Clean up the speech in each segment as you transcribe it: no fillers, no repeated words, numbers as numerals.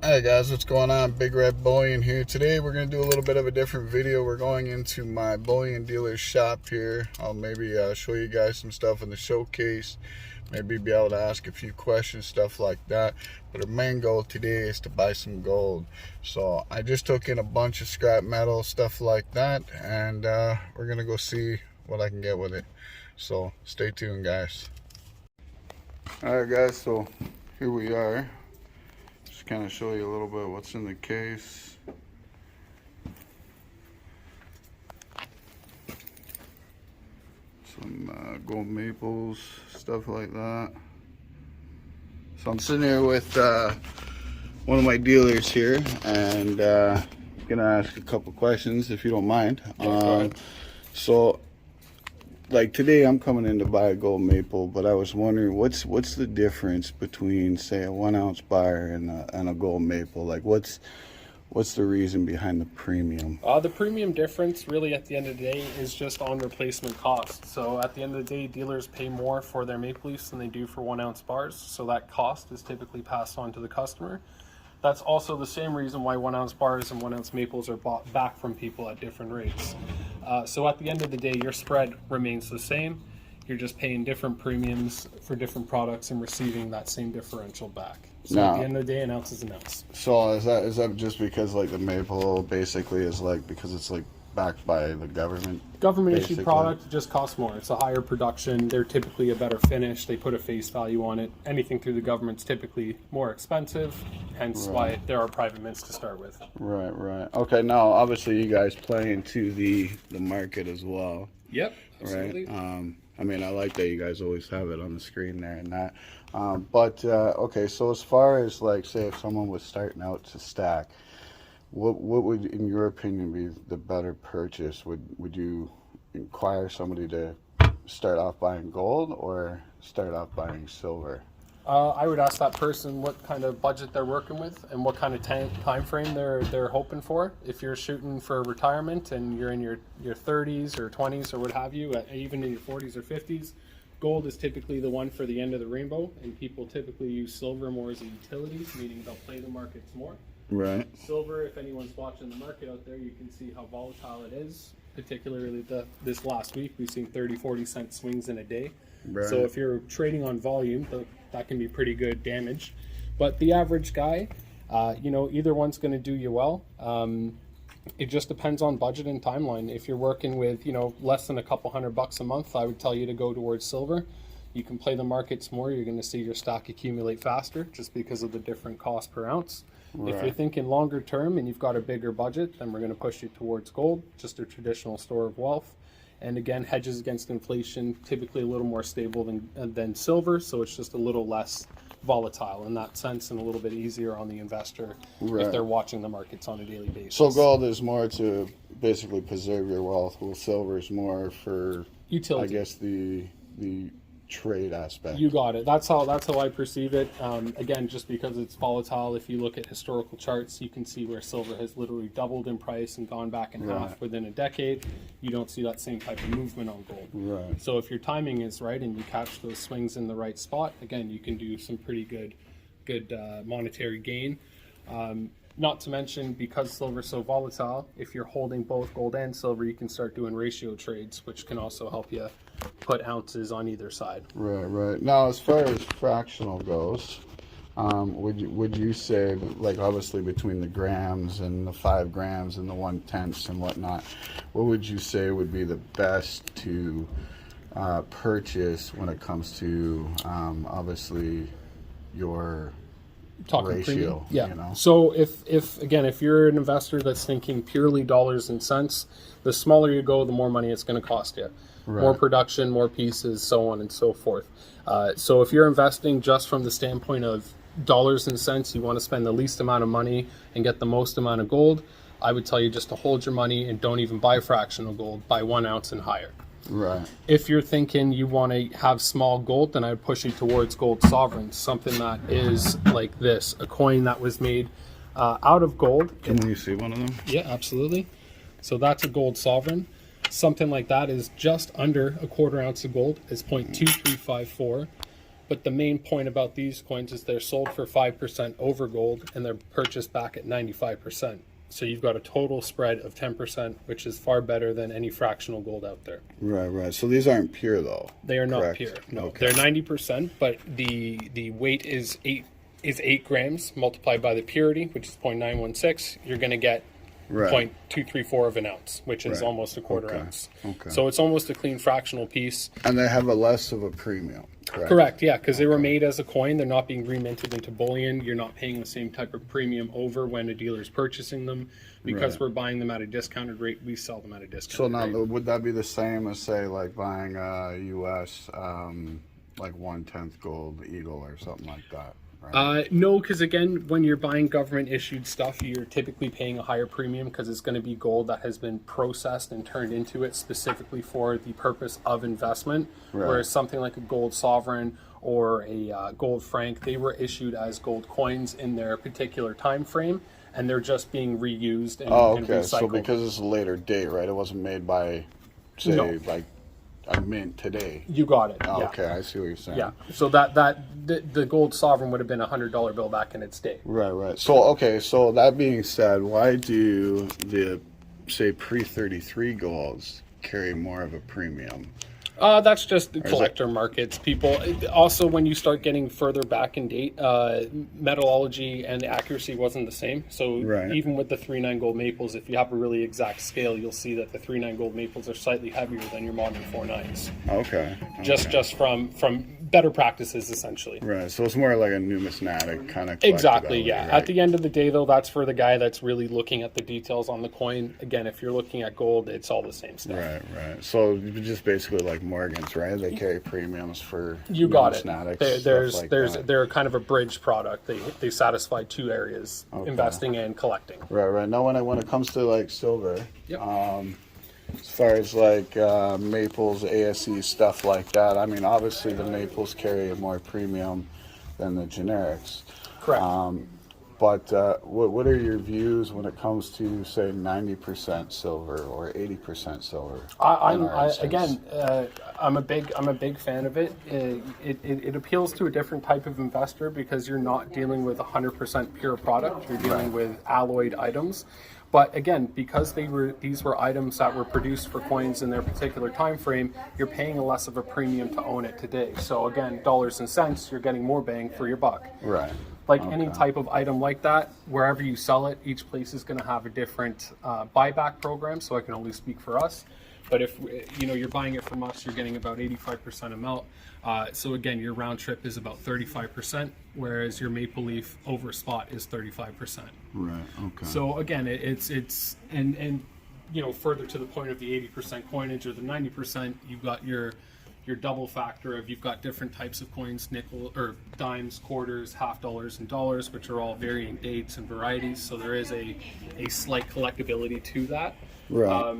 Hi guys, what's going on? BigRed Bullion here. Today we're going to do a little bit of a different video. We're going into my bullion dealer's shop here. I'll maybe show you guys some stuff in the showcase. Maybe be able to ask a few questions, stuff like that. But our main goal today is to buy some gold. So I just took in a bunch of scrap metal, stuff like that. And we're going to go see what I can get with it. So stay tuned, guys. Alright guys, so here we are. Just kind of show you a little bit what's in the case. Some gold maples, stuff like that. So I'm sitting here with one of my dealers here, and gonna ask a couple questions if you don't mind. So like today I'm coming in to buy a gold maple, but I was wondering what's the difference between, say, a 1 ounce bar and a gold maple? Like what's the reason behind the premium? The premium difference really at the end of the day is just on replacement cost. So at the end of the day, dealers pay more for their maple leafs than they do for 1 ounce bars. So that cost is typically passed on to the customer. That's also the same reason why 1 ounce bars and 1 ounce maples are bought back from people at different rates. So at the end of the day, your spread remains the same. You're just paying different premiums for different products and receiving that same differential back. So at the end of the day, an ounce is an ounce. So is that just because like the maple basically is like, because it's like backed by the government? Government issued product, it just costs more. It's a higher production. They're typically a better finish. They put a face value on it. Anything through the government's typically more expensive, hence why there are private mints to start with. Right. Okay, now obviously you guys play into the market as well. Yep, absolutely. Right. I mean, I like that you guys always have it on the screen there and that. Okay, so as far as like, say, if someone was starting out to stack, what would, in your opinion, be the better purchase? Would you inquire somebody to start off buying gold or start off buying silver? I would ask that person what kind of budget they're working with and what kind of time frame they're hoping for. If you're shooting for retirement and you're in your 30s or 20s or what have you, even in your 40s or 50s, gold is typically the one for the end of the rainbow, and people typically use silver more as a utility, meaning they'll play the markets more. Right. Silver, if anyone's watching the market out there, you can see how volatile it is. Particularly this last week, we've seen 30-40 cent swings in a day. Right. So if you're trading on volume, that can be pretty good damage. But the average guy, either one's going to do you well. It just depends on budget and timeline. If you're working with, less than a couple $100 a month, I would tell you to go towards silver. You can play the markets more. You're going to see your stock accumulate faster just because of the different cost per ounce. Right. If you're thinking longer term and you've got a bigger budget, then we're going to push you towards gold, just a traditional store of wealth. And again, hedges against inflation, typically a little more stable than silver, so it's just a little less volatile in that sense and a little bit easier on the investor if they're watching the markets on a daily basis. So gold is more to basically preserve your wealth, while silver is more for utility. I guess the trade aspect. You got it. That's how I perceive it. Again, just because it's volatile, if you look at historical charts, you can see where silver has literally doubled in price and gone back in half within a decade. You don't see that same type of movement on gold. Right. So if your timing is right and you catch those swings in the right spot, again, you can do some pretty good monetary gain. Not to mention, because silver is so volatile, if you're holding both gold and silver, you can start doing ratio trades, which can also help you put ounces on either side. Right. Now, as far as fractional goes, would you say, like, obviously between the grams and the 5 grams and the 1/10 and whatnot, what would you say would be the best to purchase when it comes to obviously your ratio? Yeah. So if you're an investor that's thinking purely dollars and cents, the smaller you go, the more money it's going to cost you. Right. More production, more pieces, so on and so forth. So if you're investing just from the standpoint of dollars and cents, you want to spend the least amount of money and get the most amount of gold, I would tell you just to hold your money and don't even buy fractional gold, buy 1 ounce and higher. Right. If you're thinking you want to have small gold, then I would push you towards gold sovereigns, something that is like this, a coin that was made out of gold. Can you see one of them? Yeah, absolutely. So that's a gold sovereign. Something like that is just under a 1/4 ounce of gold. It's 0.2354. But the main point about these coins is they're sold for 5% over gold and they're purchased back at 95%. So you've got a total spread of 10%, which is far better than any fractional gold out there. Right. So these aren't pure though. They are not correct? pure. No, Okay. they're 90%, but the weight is 8 grams multiplied by the purity, which is 0.916. You're going to get 0.234 of an ounce, which is almost a quarter ounce. Okay. So it's almost a clean fractional piece. And they have a less of a premium. Correct, yeah, because they were made as a coin. They're not being reminted into bullion. You're not paying the same type of premium over when a dealer's purchasing them. Because we're buying them at a discounted rate, we sell them at a discounted rate. So now, would that be the same as, say, like buying a U.S., like 1/10 gold eagle or something like that? Right? No, because again, when you're buying government-issued stuff, you're typically paying a higher premium because it's going to be gold that has been processed and turned into it specifically for the purpose of investment. Whereas something like a gold sovereign or a gold franc, they were issued as gold coins in their particular time frame, and they're just being reused and, and recycled. So because it's a later date, right? It wasn't made by, say, like a mint today. You got it. Okay, I see what you're saying. Yeah. So the gold sovereign would have been a $100 bill back in its day. Right. So so that being said, why do the, say, pre-33 golds carry more of a premium? That's just the collector markets. People also, when you start getting further back in date, metallurgy and the accuracy wasn't the same. So even with the 3.9 gold maples, if you have a really exact scale, you'll see that the 3.9 gold maples are slightly heavier than your modern 4.9s. Okay. Just from better practices, essentially. Right. So it's more like a numismatic kind of. Exactly. Yeah. Right? At the end of the day, though, that's for the guy that's really looking at the details on the coin. Again, if you're looking at gold, it's all the same stuff. Right. So just basically like Morgans, right? They carry premiums for numismatics. They're kind of a bridge product. They satisfy two areas: investing and collecting. Right. Now, when it comes to like silver, as far as like maples, ASE, stuff like that, I mean, obviously the maples carry a more premium than the generics. Correct. But what are your views when it comes to, say, 90% silver or 80% silver? I'm a big fan of it. It appeals to a different type of investor because you're not dealing with 100% pure product. You're dealing with alloyed items. But again, because these were items that were produced for coins in their particular time frame, you're paying less of a premium to own it today. So again, dollars and cents, you're getting more bang for your buck. Right. Like any type of item like that, wherever you sell it, each place is going to have a different buyback program. So I can only speak for us. But if you're buying it from us, you're getting about 85% amount. So again, your round trip is about 35%, whereas your maple leaf over spot is 35%. Right. Okay. So again, it's further to the point of the 80% coinage or the 90%, you've got your double factor of you've got different types of coins, nickel or dimes, quarters, half dollars, and dollars, which are all varying dates and varieties. So there is a slight collectability to that. Right.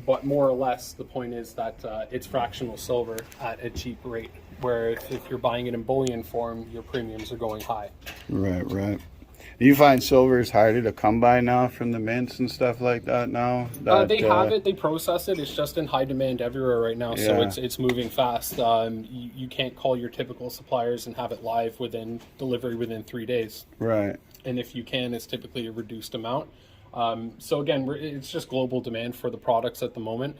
But more or less, the point is that it's fractional silver at a cheap rate, where if you're buying it in bullion form, your premiums are going high. Right. Do you find silver is harder to come by now from the mints and stuff like that now? They have it, they process it. It's just in high demand everywhere right now, so it's moving fast. You can't call your typical suppliers and have it live delivery within 3 days. Right. And if you can, it's typically a reduced amount. So again, it's just global demand for the products at the moment.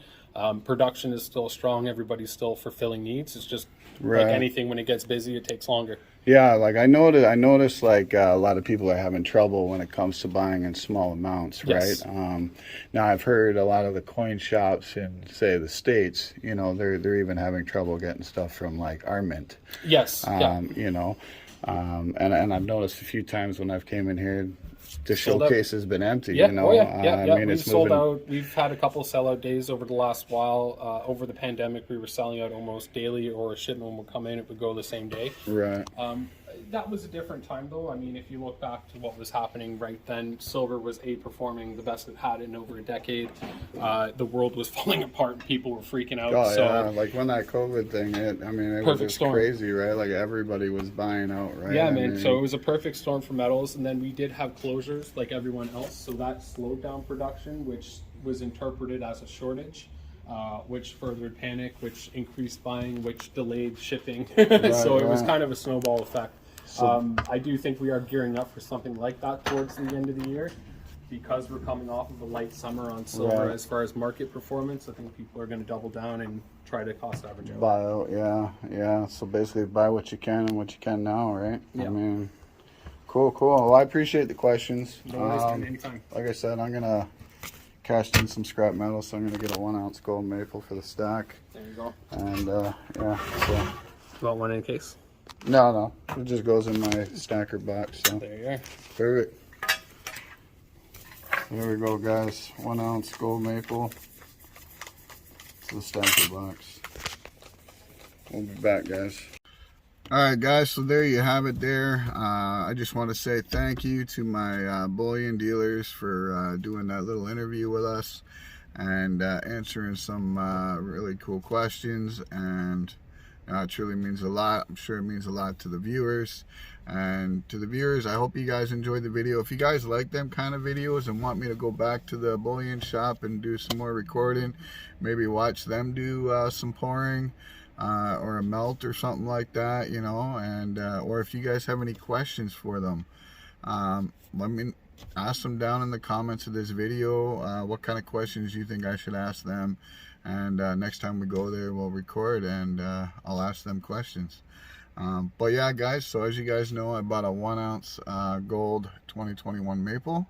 Production is still strong. Everybody's still fulfilling needs. It's just like anything, when it gets busy, it takes longer. Yeah, like I noticed like a lot of people are having trouble when it comes to buying in small amounts, yes. right? Now I've heard a lot of the coin shops in, say, the States, they're even having trouble getting stuff from like our mint. Yes. And I've noticed a few times when I've came in here, the showcase has been empty. I mean, we've sold out. We've had a couple sellout days over the last while. Over the pandemic, we were selling out almost daily, or a shipment would come in, it would go the same day. Right. That was a different time, though. I mean, if you look back to what was happening right then, silver was performing the best it had in over a decade. The world was falling apart. People were freaking out. Like when that COVID thing hit, it was just crazy, right? Like everybody was buying out, right? Yeah, man. So it was a perfect storm for metals, and then we did have closures like everyone else, so that slowed down production, which was interpreted as a shortage. which furthered panic, which increased buying, which delayed shipping. Right, So it was right. kind of a snowball effect. So, I do think we are gearing up for something like that towards the end of the year, because we're coming off of a light summer on silver. Right. As far as market performance, I think people are going to double down and try to cost average out. buy out, yeah. So basically, buy what you can and what you can now, right? Yeah. I mean, cool. Well, I appreciate the questions. No worries, man, anytime. Like I said, I'm gonna cash in some scrap metal, so I'm gonna get a 1 ounce gold maple for the stack. There you go. And yeah, so Want one in case? no, it just goes in my stacker box. So There you are. perfect. There we go, guys. 1 ounce gold maple to the stacker box. We'll be back, guys. Alright, guys, so there you have it there. I just want to say thank you to my bullion dealers for doing that little interview with us and answering some really cool questions. And it truly means a lot. I'm sure it means a lot to the viewers. And to the viewers, I hope you guys enjoyed the video. If you guys like them kind of videos and want me to go back to the bullion shop and do some more recording, maybe watch them do some pouring or a melt or something like that, you know, and or if you guys have any questions for them, let me ask them down in the comments of this video. What kind of questions you think I should ask them, and next time we go there, we'll record and I'll ask them questions. But yeah, guys, so as you guys know, I bought a 1 ounce gold 2021 maple,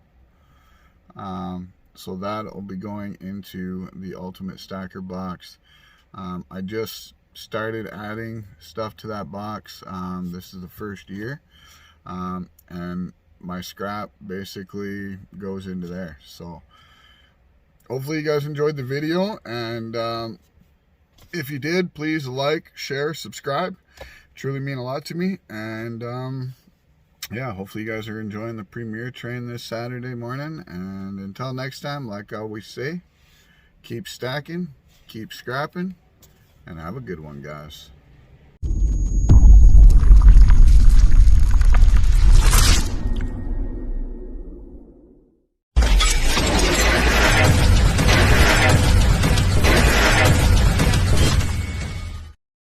so that will be going into the ultimate stacker box. I just started adding stuff to that box. This is the first year, and my scrap basically goes into there. So hopefully you guys enjoyed the video, and if you did, please like, share, subscribe. Truly mean a lot to me. And yeah, hopefully you guys are enjoying the premiere train this Saturday morning. And until next time, like I always say, keep stacking, keep scrapping, and have a good one, guys.